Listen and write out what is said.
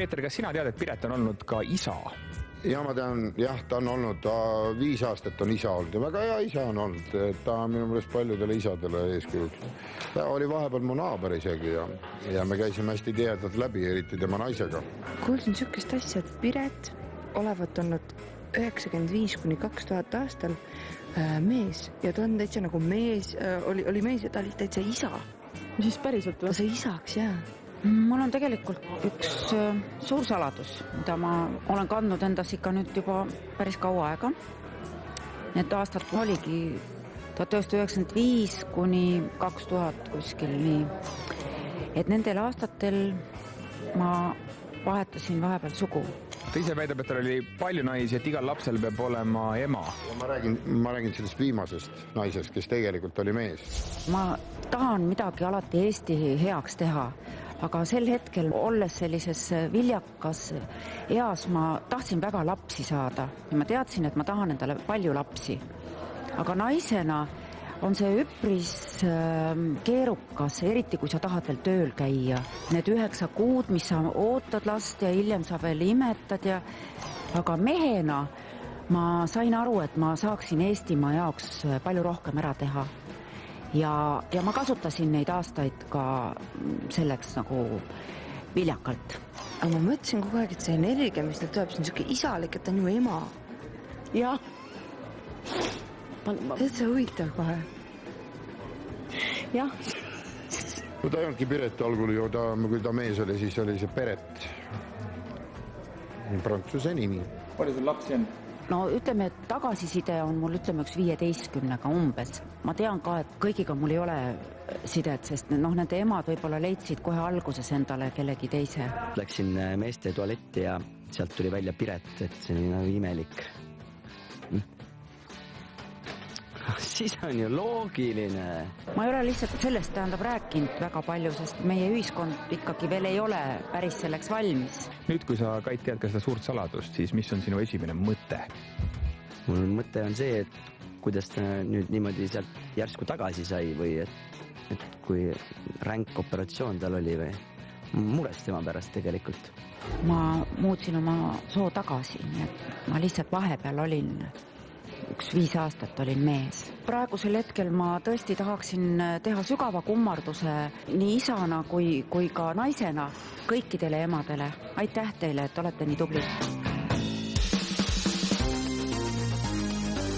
Peeter, kas sina tead, et Piret on olnud ka isa? Ja ma tean, jah, ta on olnud, 5 aastat on isa olnud ja väga hea isa on olnud, ta on minu meelest paljudele isadele eeskujuks. Ta oli vahepeal mu naaber isegi ja me käisime hästi tihedalt läbi, eriti tema naisega. Kuulsin sükest asja, et Piret olevat olnud 95–2000 aastal mees ja ta on täitsa nagu mees, oli mees ja ta oli täitsa isa. Siis päriselt või? Ta sai isaks, jah. Mul on tegelikult üks suur saladus, mida ma olen kandnud endas ikka nüüd juba päris kaua aega. Need aastad oligi 1995 kuni 2000 kuskil nii. Et nendel aastatel ma vahetasin vahepeal sugu. Ta ise väidab, et tal oli palju naisi, et igal lapsel peab olema ema. Ma räägin sellest viimasest naisest, kes tegelikult oli mees. Ma tahan midagi alati Eesti heaks teha, aga sel hetkel, olles sellises viljakas eas, ma tahtsin väga lapsi saada ja ma teadsin, et ma tahan endale palju lapsi. Aga naisena on see üpris keerukas, eriti kui sa tahad veel tööl käia. Need 9 kuud, mis sa ootad last ja hiljem sa veel imetad aga mehena ma sain aru, et ma saaksin Eestimaa jaoks palju rohkem ära teha. Ja ma kasutasin neid aastaid ka selleks nagu viljakalt. Aga ma mõtlesin kogu aeg, et see energia, mis nüüd tuleb, see on siuke isalik, et ta on ju ema. Jah. Et see huvitav kohe. Jah. No ta ei olnudki Piret algul ju, kui ta mees oli, siis oli see Peret. Prantsuse nimi. Palju sul lapsi on? No ütleme, et tagasiside on mul üks 15-ga umbes. Ma tean ka, et kõigiga mul ei ole sidet, sest nende emad võib-olla leidsid kohe alguses endale kellegi teise. Läksin meeste tualetti ja sealt tuli välja Piret, et see oli nagu imelik. Siis on ju loogiline. Ma ei ole lihtsalt sellest rääkinud väga palju, sest meie ühiskond ikkagi veel ei ole päris selleks valmis. Nüüd, kui sa, Kait, tead ka seda suurt saladust, siis mis on sinu esimene mõte? Mul mõte on see, et kuidas ta nüüd niimoodi sealt järsku tagasi sai või et kui ränk operatsioon tal oli või mures tema pärast tegelikult. Ma muutsin oma soo tagasi, nii et ma lihtsalt vahepeal olin 5 aastat olin mees. Praegusel hetkel ma tõesti tahaksin teha sügava kummarduse nii isana kui ka naisena kõikidele emadele. Aitäh teile, et olete nii tublid.